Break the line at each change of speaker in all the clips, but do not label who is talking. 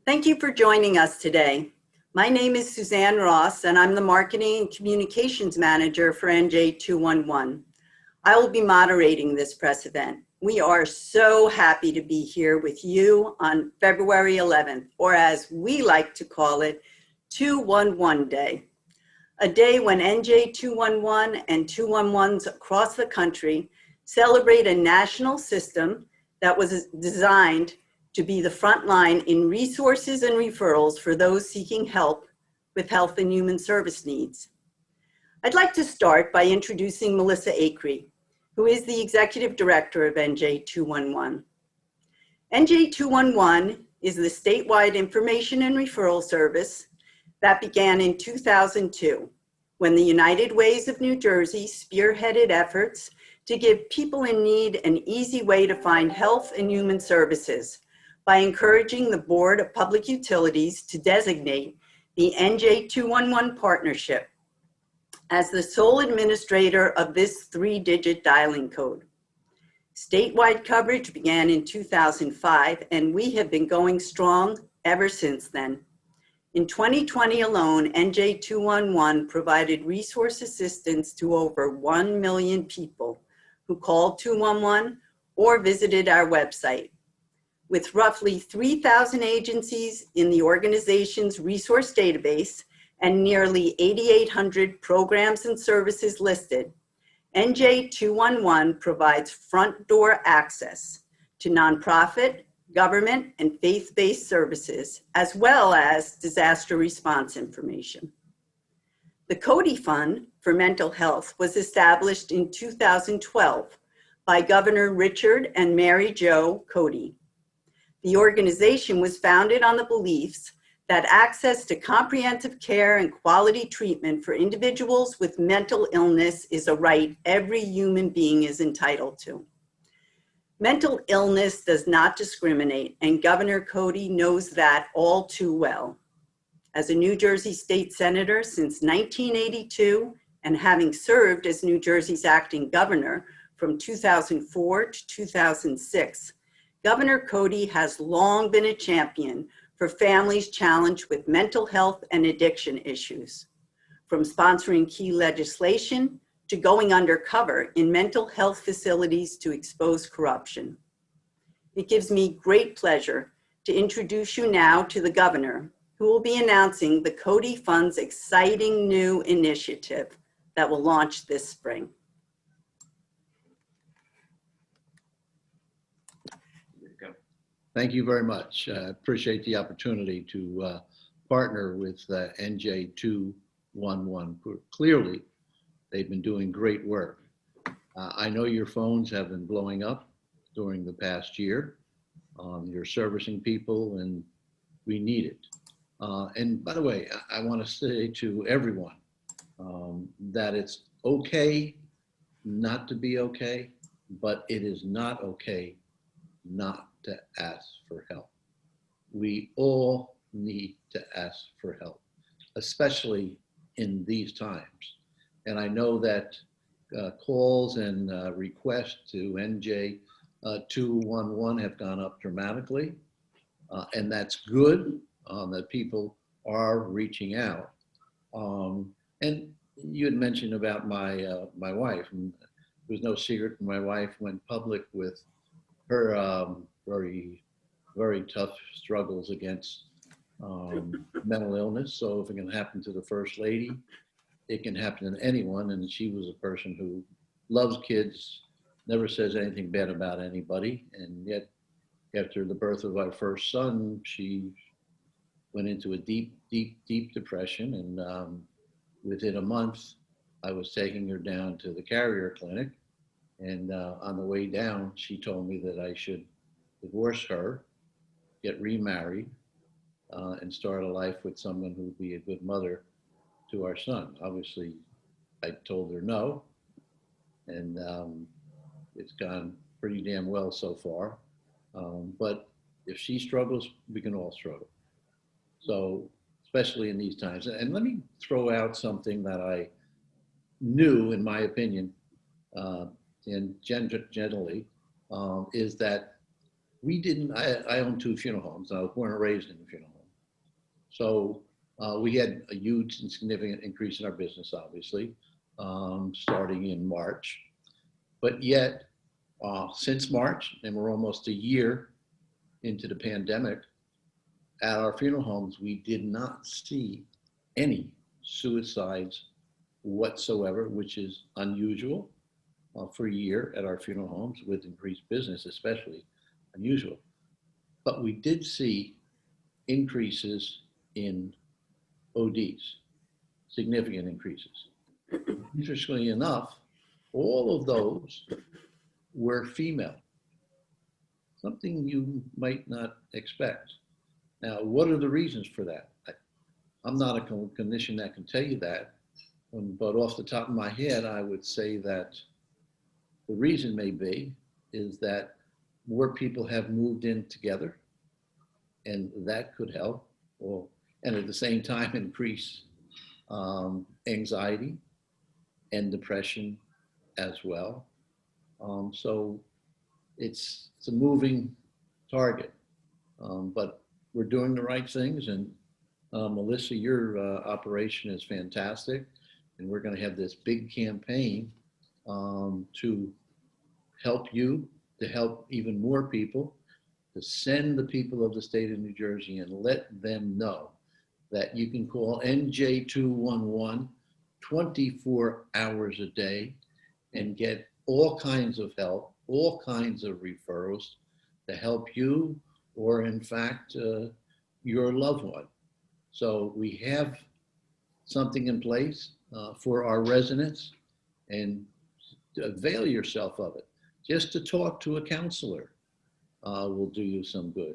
Thank you for joining us today. My name is Suzanne Ross, and I'm the Marketing and Communications Manager for NJ211. I will be moderating this press event. We are so happy to be here with you on February 11th, or as we like to call it, 211 Day. A day when NJ211 and 211s across the country celebrate a national system that was designed to be the front line in resources and referrals for those seeking help with health and human service needs. I'd like to start by introducing Melissa Acree, who is the Executive Director of NJ211. NJ211 is the statewide information and referral service that began in 2002, when the United Ways of New Jersey spearheaded efforts to give people in need an easy way to find health and human services by encouraging the Board of Public Utilities to designate the NJ211 partnership as the sole administrator of this 3-digit dialing code. Statewide coverage began in 2005, and we have been going strong ever since then. In 2020 alone, NJ211 provided resource assistance to over 1 million people who called 211 or visited our website. With roughly 3,000 agencies in the organization's resource database and nearly 8,800 programs and services listed, NJ211 provides front door access to nonprofit, government, and faith-based services, as well as disaster response information. The Codey Fund for Mental Health was established in 2012 by Governor Richard and Mary Jo Codey. The organization was founded on the beliefs that access to comprehensive care and quality treatment for individuals with mental illness is a right every human being is entitled to. Mental illness does not discriminate, and Governor Codey knows that all too well. As a New Jersey State Senator since 1982 and having served as New Jersey's acting governor from 2004 to 2006, Governor Codey has long been a champion for families challenged with mental health and addiction issues, from sponsoring key legislation to going undercover in mental health facilities to expose corruption. It gives me great pleasure to introduce you now to the governor, who will be announcing the Codey Fund's exciting new initiative that will launch this spring.
Thank you very much. I appreciate the opportunity to partner with NJ211. Clearly, they've been doing great work. I know your phones have been blowing up during the past year. You're servicing people, and we need it. And by the way, I want to say to everyone that it's okay not to be okay, but it is not okay not to ask for help. We all need to ask for help, especially in these times. And I know that calls and requests to NJ211 have gone up dramatically, and that's good that people are reaching out. And you had mentioned about my wife, and there was no secret my wife went public with her very, very tough struggles against mental illness. So if it can happen to the First Lady, it can happen to anyone. And she was a person who loves kids, never says anything bad about anybody. And yet, after the birth of our first son, she went into a deep, deep, deep depression. And within a month, I was taking her down to the carrier clinic. And on the way down, she told me that I should divorce her, get remarried, and start a life with someone who would be a good mother to our son. Obviously, I told her no, and it's gone pretty damn well so far. But if she struggles, we can all struggle. So, especially in these times. And let me throw out something that I knew, in my opinion, and generally, is that we didn't, I own 2 funeral homes. I was born and raised in a funeral home. So we had a huge and significant increase in our business, obviously, starting in March. But yet, since March, and we're almost a year into the pandemic, at our funeral homes, we did not see any suicides whatsoever, which is unusual for a year at our funeral homes with increased business, especially unusual. But we did see increases in ODs, significant increases. Interestingly enough, all of those were female, something you might not expect. Now, what are the reasons for that? I'm not a clinician that can tell you that, but off the top of my head, I would say that the reason may be is that more people have moved in together, and that could help, and at the same time increase anxiety and depression as well. So it's a moving target, but we're doing the right things. And Melissa, your operation is fantastic, and we're going to have this big campaign to help you, to help even more people, to send the people of the state of New Jersey and let them know that you can call NJ211 24 hours a day and get all kinds of help, all kinds of referrals to help you or in fact your loved one. So we have something in place for our residents, and avail yourself of it. Just to talk to a counselor will do you some good.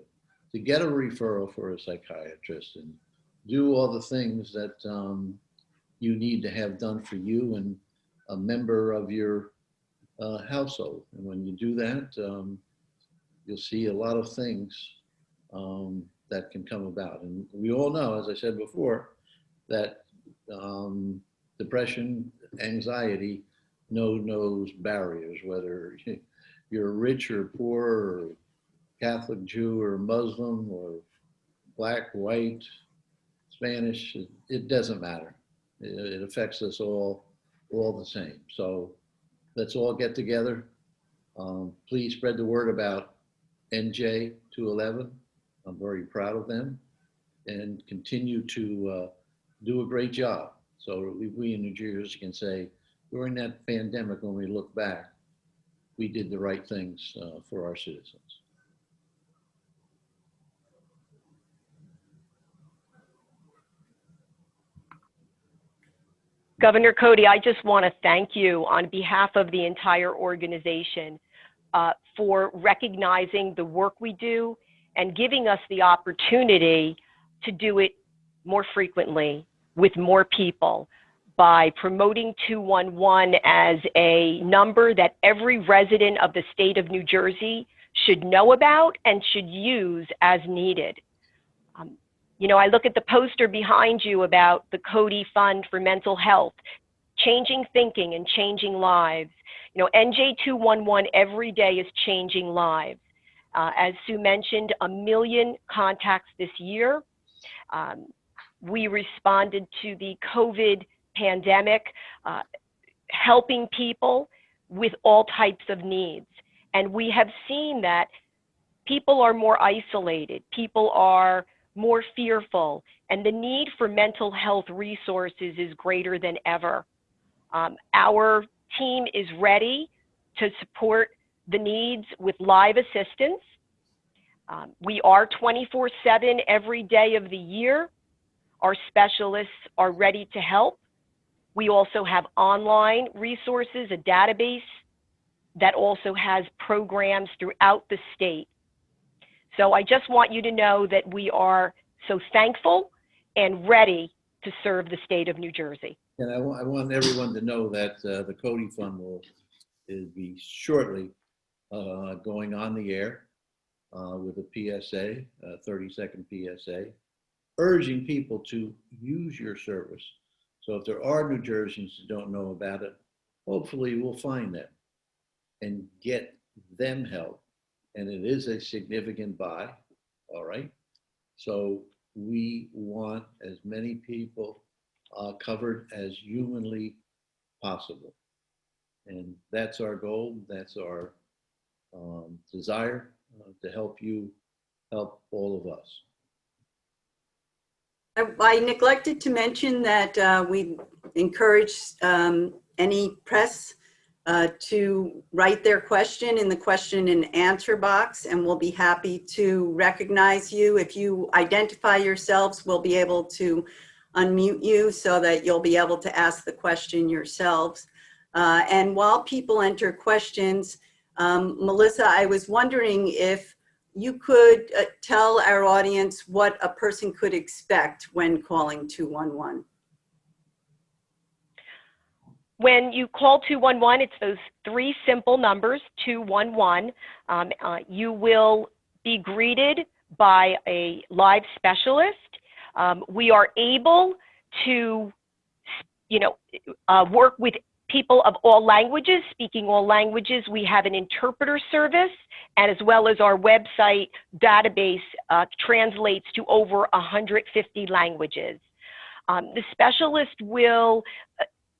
To get a referral for a psychiatrist and do all the things that you need to have done for you and a member of your household. And when you do that, you'll see a lot of things that can come about. And we all know, as I said before, that depression, anxiety, knows barriers, whether you're rich or poor, or Catholic, Jew, or Muslim, or black, white, Spanish, it doesn't matter. It affects us all the same. So let's all get together. Please spread the word about NJ211. I'm very proud of them, and continue to do a great job. So we in New Jersey can say, during that pandemic, when we look back, we did the right things for our citizens.
Governor Codey, I just want to thank you on behalf of the entire organization for recognizing the work we do and giving us the opportunity to do it more frequently with more people by promoting 211 as a number that every resident of the state of New Jersey should know about and should use as needed. You know, I look at the poster behind you about the Codey Fund for mental health, changing thinking and changing lives. You know, NJ211 every day is changing lives. As Sue mentioned, 1 million contacts this year. We responded to the COVID pandemic, helping people with all types of needs. And we have seen that people are more isolated, people are more fearful, and the need for mental health resources is greater than ever. Our team is ready to support the needs with live assistance. We are 24/7 every day of the year. Our specialists are ready to help. We also have online resources, a database that also has programs throughout the state. So I just want you to know that we are so thankful and ready to serve the state of New Jersey.
And I want everyone to know that the Codey Fund will be shortly going on the air with a PSA, a 30-second PSA, urging people to use your service. So if there are New Jerseyans who don't know about it, hopefully we'll find them and get them help. And it is a significant buy, all right? So we want as many people covered as humanly possible. And that's our goal. That's our desire to help you, help all of us.
I neglected to mention that we encourage any press to write their question in the question and answer box, and we'll be happy to recognize you. If you identify yourselves, we'll be able to unmute you so that you'll be able to ask the question yourselves. And while people enter questions, Melissa, I was wondering if you could tell our audience what a person could expect when calling 211.
When you call 211, it's those three simple numbers, 211. You will be greeted by a live specialist. We are able to, work with people of all languages, speaking all languages. We have an interpreter service, and as well as our website database translates to over 150 languages. The specialist will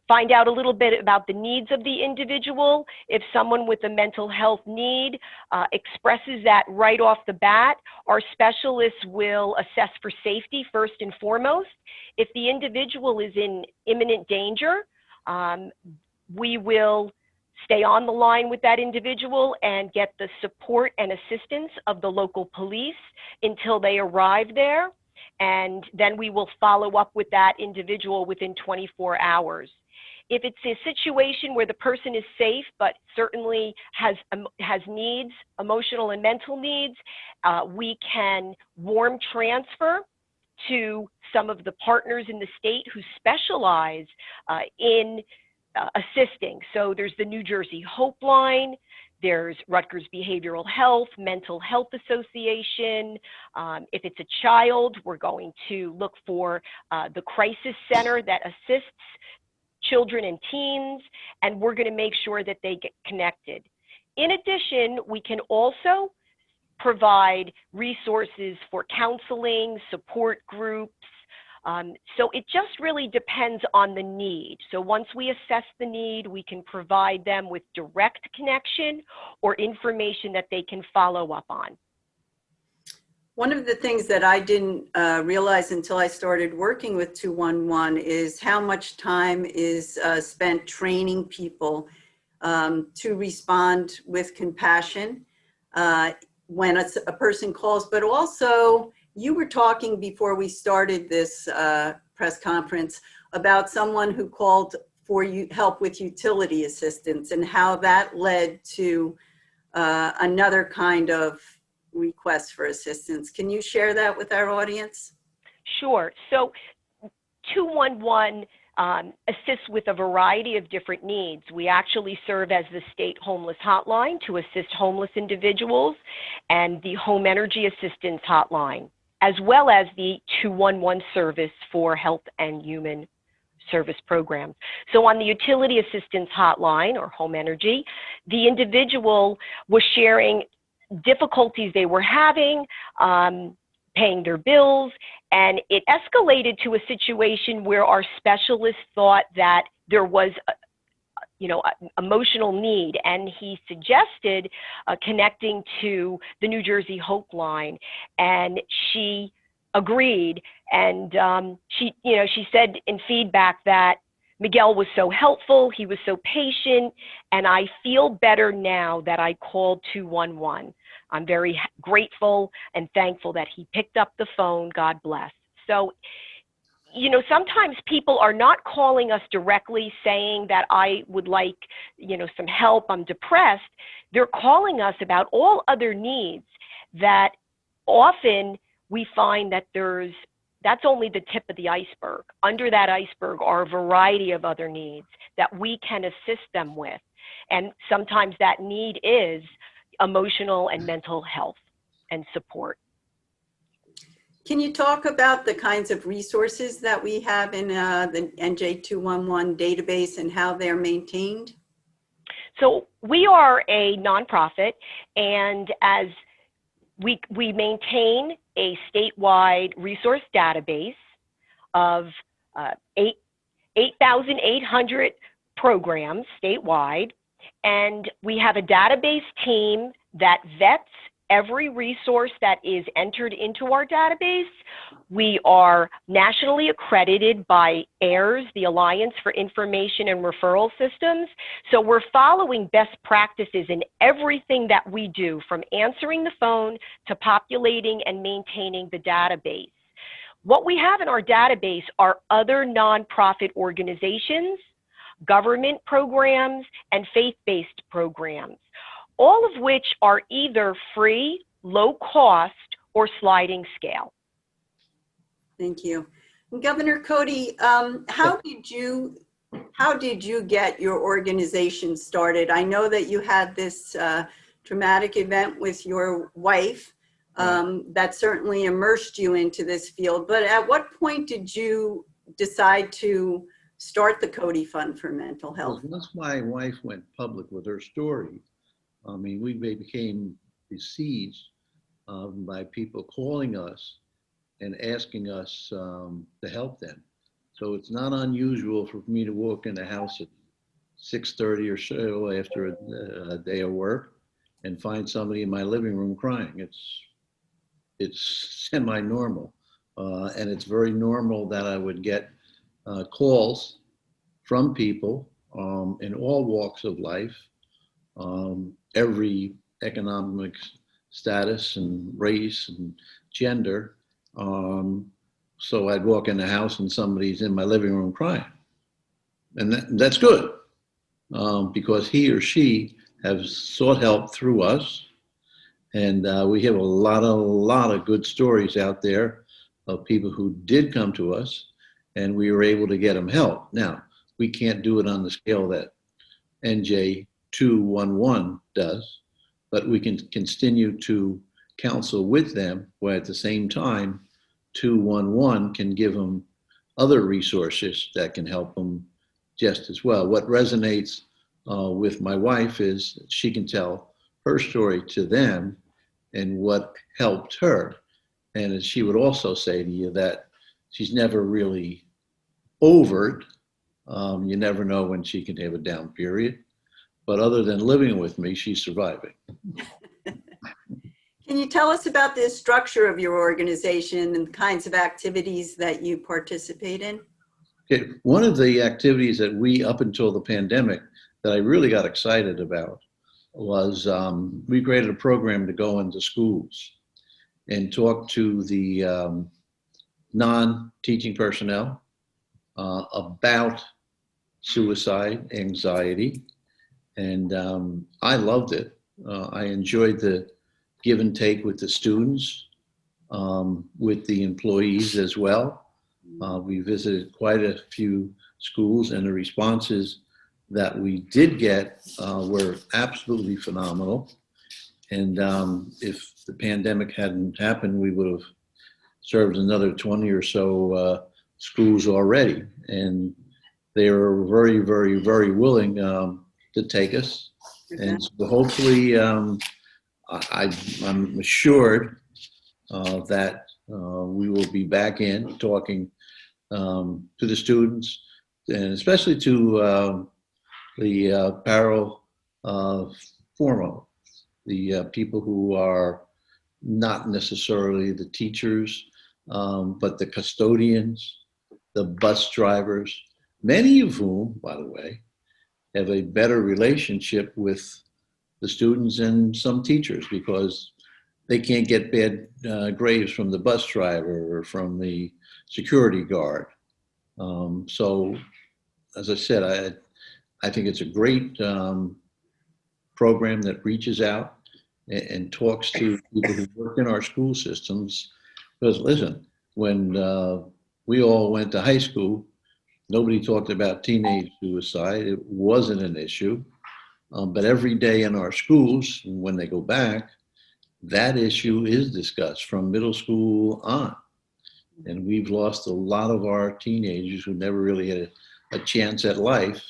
find out a little bit about the needs of the individual. If someone with a mental health need expresses that right off the bat, our specialists will assess for safety first and foremost. If the individual is in imminent danger, we will stay on the line with that individual and get the support and assistance of the local police until they arrive there. And then we will follow up with that individual within 24 hours. If it's a situation where the person is safe, but certainly has needs, emotional and mental needs, we can warm transfer to some of the partners in the state who specialize in assisting. So there's the New Jersey Hope Line, there's Rutgers Behavioral Health, Mental Health Association. If it's a child, we're going to look for the Crisis Center that assists children and teens, and we're going to make sure that they get connected. In addition, we can also provide resources for counseling, support groups. So it just really depends on the need. So once we assess the need, we can provide them with direct connection or information that they can follow up on.
One of the things that I didn't realize until I started working with 211 is how much time is spent training people to respond with compassion when a person calls. But also, you were talking before we started this press conference about someone who called for help with utility assistance and how that led to another kind of request for assistance. Can you share that with our audience?
Sure. So 211 assists with a variety of different needs. We actually serve as the state homeless hotline to assist homeless individuals, and the home energy assistance hotline, as well as the 211 service for health and human service programs. So on the utility assistance hotline or home energy, the individual was sharing difficulties they were having paying their bills, and it escalated to a situation where our specialist thought that there was emotional need, and he suggested connecting to the New Jersey Hope Line, and she agreed, and she said in feedback that Miguel was so helpful, he was so patient, and I feel better now that I called 211. I'm very grateful and thankful that he picked up the phone. God bless. So, sometimes people are not calling us directly saying that I would like, some help, I'm depressed. They're calling us about all other needs that often we find that that's only the tip of the iceberg. Under that iceberg are a variety of other needs that we can assist them with. And sometimes that need is emotional and mental health and support.
Can you talk about the kinds of resources that we have in the NJ211 database and how they're maintained?
So we are a nonprofit, and as we maintain a statewide resource database of 8,800 programs statewide, and we have a database team that vets every resource that is entered into our database. We are nationally accredited by AIRS, the Alliance for Information and Referral Systems. So we're following best practices in everything that we do, from answering the phone to populating and maintaining the database. What we have in our database are other nonprofit organizations, government programs, and faith-based programs, all of which are either free, low cost, or sliding scale.
Thank you. And Governor Codey, how did you get your organization started? I know that you had this traumatic event with your wife that certainly immersed you into this field, but at what point did you decide to start the Codey Fund for Mental Health?
Once my wife went public with her story, I mean, we became besieged by people calling us and asking us to help them. So it's not unusual for me to walk in the house at 6:30 or so after a day of work and find somebody in my living room crying. It's semi-normal. And it's very normal that I would get calls from people in all walks of life, every economic status and race and gender. So I'd walk in the house and somebody's in my living room crying. And that's good, because he or she has sought help through us. And we have a lot of good stories out there of people who did come to us and we were able to get them help. Now, we can't do it on the scale that NJ 211 does, but we can continue to counsel with them, where at the same time 211 can give them other resources that can help them just as well. What resonates with my wife is she can tell her story to them and what helped her. And as she would also say to you, that she's never really over it. You never know when she can have a down period. But other than living with me, she's surviving.
Can you tell us about the structure of your organization and the kinds of activities that you participate in?
Okay. One of the activities that we, up until the pandemic, that I really got excited about was we created a program to go into schools and talk to the non-teaching personnel about suicide, anxiety, and I loved it. I enjoyed the give and take with the students, with the employees as well. We visited quite a few schools, and the responses that we did get were absolutely phenomenal. And if the pandemic hadn't happened, we would have served another 20 or so schools already. And they were very, very, very willing to take us. And so hopefully, I'm assured that we will be back in talking to the students, and especially to the formal, the people who are not necessarily the teachers, but the custodians, the bus drivers, many of whom, by the way, have a better relationship with the students and some teachers because they can't get bad grades from the bus driver or from the security guard. So, as I said, I think it's a great program that reaches out and talks to people who work in our school systems. Because listen, when we all went to high school, nobody talked about teenage suicide. It wasn't an issue. But every day in our schools, when they go back, that issue is discussed from middle school on. And we've lost a lot of our teenagers who never really had a chance at life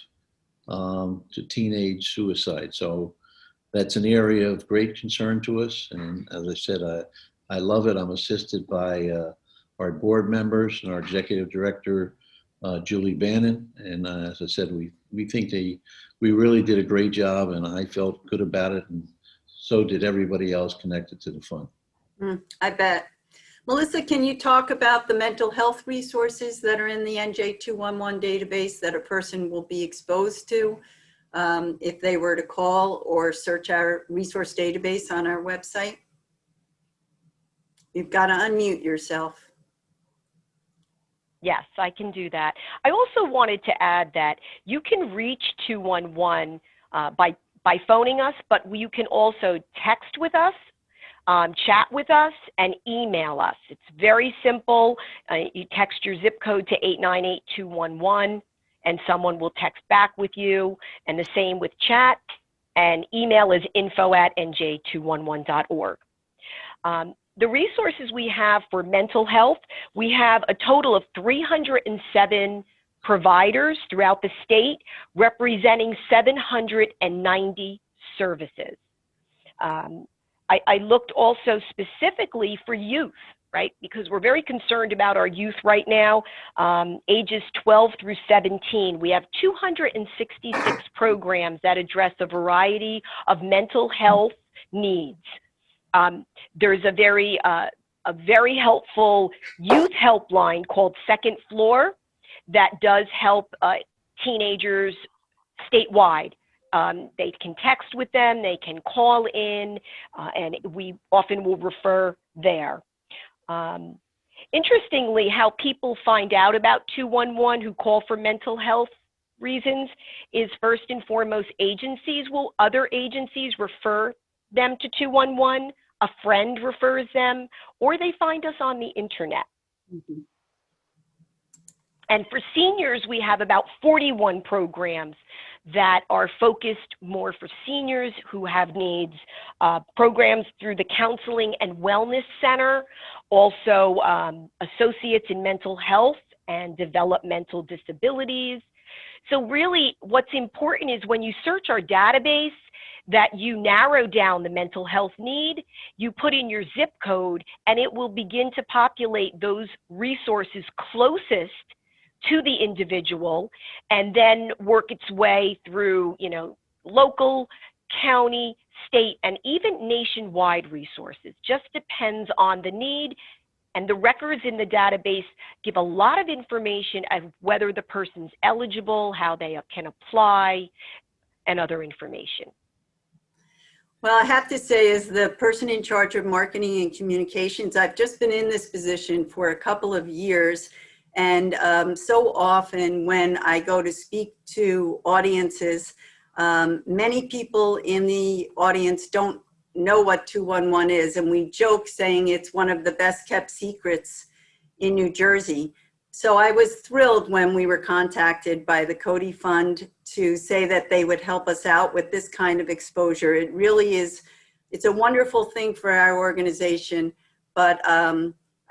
to teenage suicide. So that's an area of great concern to us. And as I said, I love it. I'm assisted by our board members and our executive director, Julie Bannon. And as I said, we think we really did a great job, and I felt good about it, and so did everybody else connected to the fund.
I bet. Melissa, can you talk about the mental health resources that are in the NJ211 database that a person will be exposed to if they were to call or search our resource database on our website? You've got to unmute yourself.
Yes, I can do that. I also wanted to add that you can reach 211 by phoning us, but you can also text with us, chat with us, and email us. It's very simple. You text your zip code to 898211, and someone will text back with you, and the same with chat, and email is info@nj211.org. The resources we have for mental health, we have a total of 307 providers throughout the state, representing 790 services. I looked also specifically for youth, right? Because we're very concerned about our youth right now, ages 12 through 17. We have 266 programs that address a variety of mental health needs. There's a very helpful youth helpline called Second Floor that does help teenagers statewide. They can text with them, they can call in, and we often will refer there. Interestingly, how people find out about 211 who call for mental health reasons is first and foremost other agencies refer them to 211, a friend refers them, or they find us on the internet.
Mm-hmm.
And for seniors, we have about 41 programs that are focused more for seniors who have needs, programs through the Counseling and Wellness Center, also associates in mental health and developmental disabilities. So really what's important is when you search our database, that you narrow down the mental health need, you put in your zip code, and it will begin to populate those resources closest to the individual, and then work its way through, local, county, state, and even nationwide resources. Just depends on the need, and the records in the database give a lot of information of whether the person's eligible, how they can apply, and other information.
Well, I have to say, as the person in charge of marketing and communications, I've just been in this position for a couple of years. And so often when I go to speak to audiences, many people in the audience don't know what 211 is. And we joke saying it's one of the best kept secrets in New Jersey. So I was thrilled when we were contacted by the Codey Fund to say that they would help us out with this kind of exposure. It really is, it's a wonderful thing for our organization, but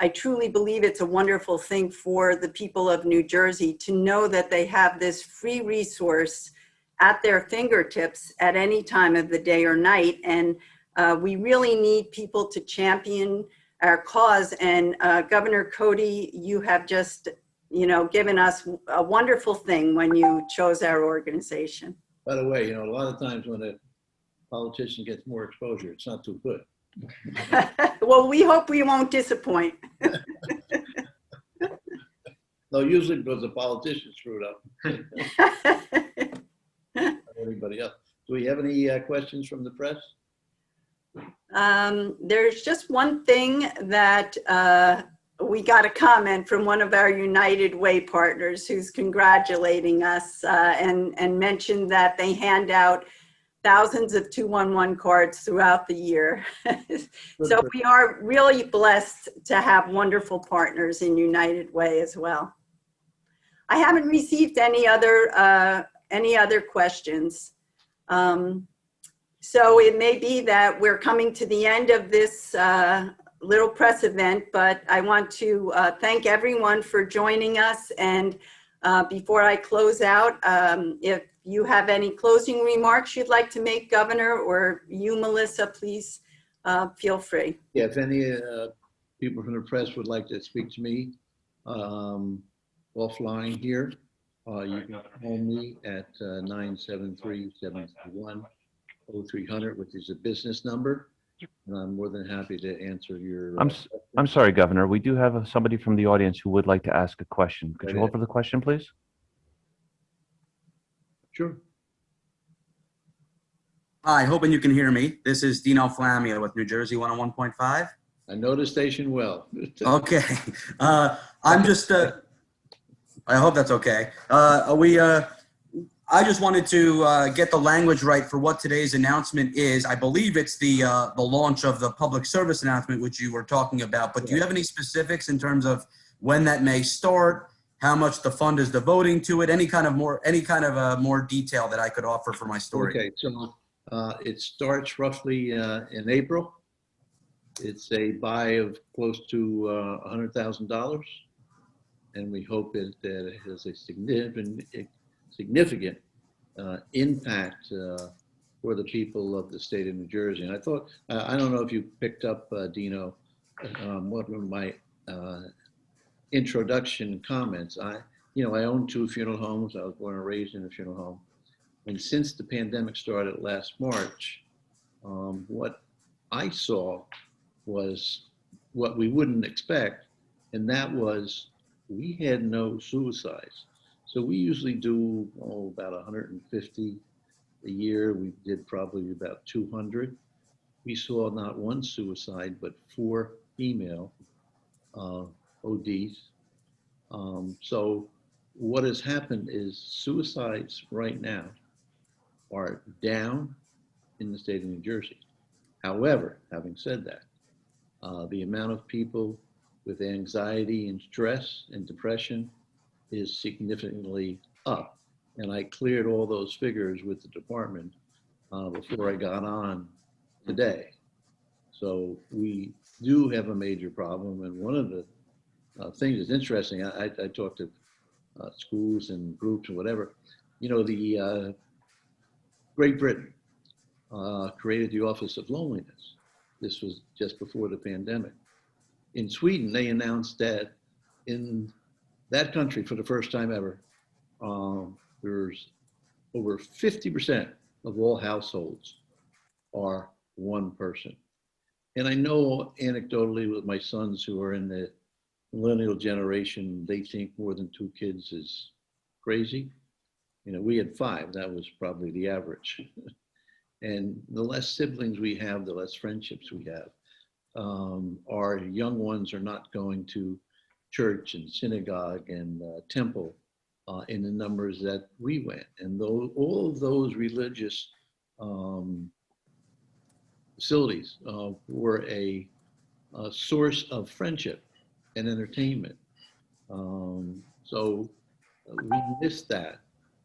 I truly believe it's a wonderful thing for the people of New Jersey to know that they have this free resource at their fingertips at any time of the day or night. And we really need people to champion our cause. And Governor Codey, you have just, given us a wonderful thing when you chose our organization.
By the way, a lot of times when a politician gets more exposure, it's not too good.
Well, we hope we won't disappoint.
No, usually because the politician screwed up. Everybody else. Do we have any questions from the press?
There's just one thing that we got a comment from one of our United Way partners who's congratulating us and mentioned that they hand out thousands of 211 cards throughout the year. So we are really blessed to have wonderful partners in United Way as well. I haven't received any other questions. So it may be that we're coming to the end of this little press event, but I want to thank everyone for joining us. And before I close out, if you have any closing remarks you'd like to make, Governor, or you, Melissa, please Feel free.
Yeah, if any people from the press would like to speak to me offline here, you can call me at 973-731-0300, which is a business number. And I'm more than happy to answer your
I'm sorry, Governor. We do have somebody from the audience who would like to ask a question. Could you hold for the question, please?
Sure.
Hi, hoping you can hear me. This is Dino Flamia with New Jersey 101.5.
I know the station well.
Okay. I'm just, I hope that's okay. I just wanted to get the language right for what today's announcement is. I believe it's the launch of the public service announcement, which you were talking about, but do you have any specifics in terms of when that may start, how much the fund is devoting to it, any kind of more detail that I could offer for my story?
Okay, so it starts roughly in April. It's a buy of close to $100,000, and we hope that it has a significant impact for the people of the state of New Jersey. And I thought, I don't know if you picked up, Dino, one of my introduction comments. I own 2 funeral homes. I was born and raised in a funeral home. And since the pandemic started last March, what I saw was what we wouldn't expect, and that was we had no suicides. So we usually do about 150 a year. We did probably about 200. We saw not one suicide, but 4 female ODs. So what has happened is suicides right now are down in the state of New Jersey. However, having said that, the amount of people with anxiety and stress and depression is significantly up. And I cleared all those figures with the department before I got on today. So we do have a major problem. And one of the things that's interesting, I talked to schools and groups and whatever, the Great Britain created the Office of Loneliness. This was just before the pandemic. In Sweden, they announced that in that country, for the first time ever, there's over 50% of all households are one person. And I know anecdotally with my sons who are in the millennial generation, they think more than 2 kids is crazy. We had 5, that was probably the average. And the less siblings we have, the less friendships we have. Our young ones are not going to church and synagogue and temple in the numbers that we went. And all of those religious facilities were a source of friendship and entertainment. So we missed that.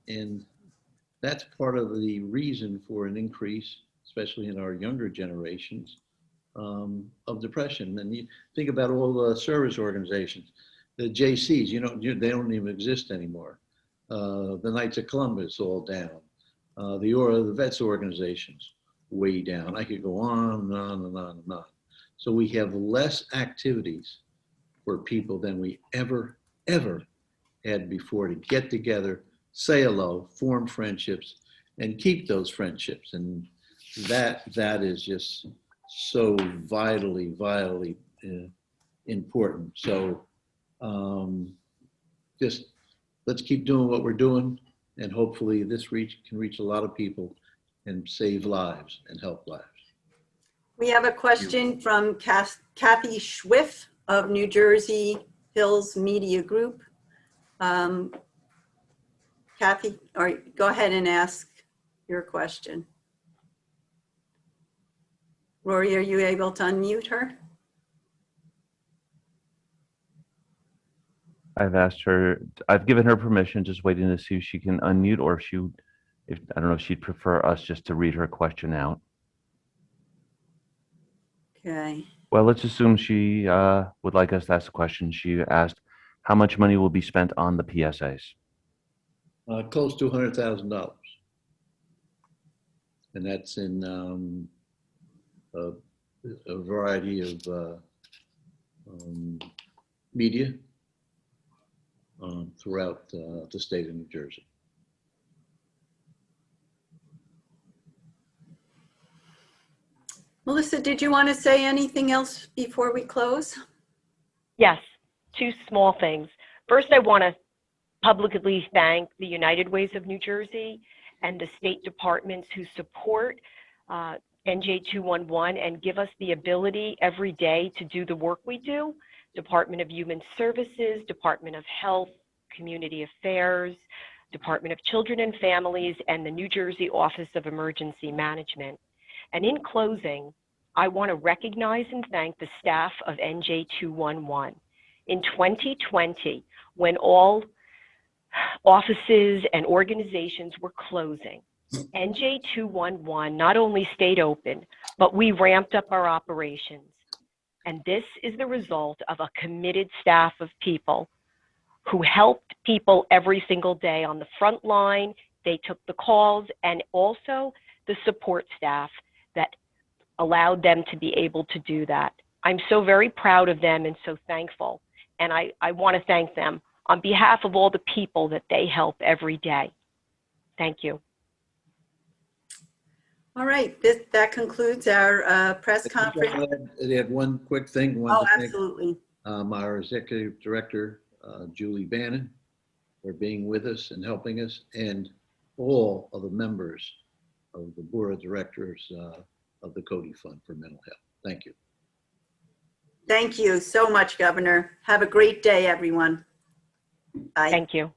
And that's part of the reason for an increase, especially in our younger generations, of depression. And you think about all the service organizations, the JCs, they don't even exist anymore. The Knights of Columbus all down. The vets organizations way down. I could go on and on and on and on. So we have less activities for people than we ever had before to get together, say hello, form friendships, and keep those friendships. And that is just so vitally important. So just let's keep doing what we're doing, and hopefully this can reach a lot of people and save lives and help lives.
We have a question from Kathy Schwiff of New Jersey Hills Media Group. Kathy, go ahead and ask your question. Rory, are you able to unmute her?
I've given her permission, just waiting to see if she can unmute, or I don't know if she'd prefer us just to read her question out.
Okay.
Well, let's assume she would like us to ask the question. She asked, how much money will be spent on the PSAs?
Close to $100,000. And that's in a variety of media throughout the state of New Jersey.
Melissa, did you want to say anything else before we close?
Yes, two small things. First, I want to publicly thank the United Ways of New Jersey and the state departments who support NJ211 and give us the ability every day to do the work we do. Department of Human Services, Department of Health, Community Affairs, Department of Children and Families, and the New Jersey Office of Emergency Management. And in closing, I want to recognize and thank the staff of NJ211. In 2020, when all offices and organizations were closing, NJ211 not only stayed open, but we ramped up our operations. And this is the result of a committed staff of people who helped people every single day on the front line. They took the calls, and also the support staff that allowed them to be able to do that. I'm so very proud of them and so thankful. And I want to thank them on behalf of all the people that they help every day. Thank you.
All right, that concludes our press conference.
They had one quick thing.
Oh, absolutely.
Our executive director, Julie Bannon, for being with us and helping us, and all of the members of the board of directors of the Codey Fund for Mental Health. Thank you.
Thank you so much, Governor. Have a great day, everyone. Bye.
Thank you.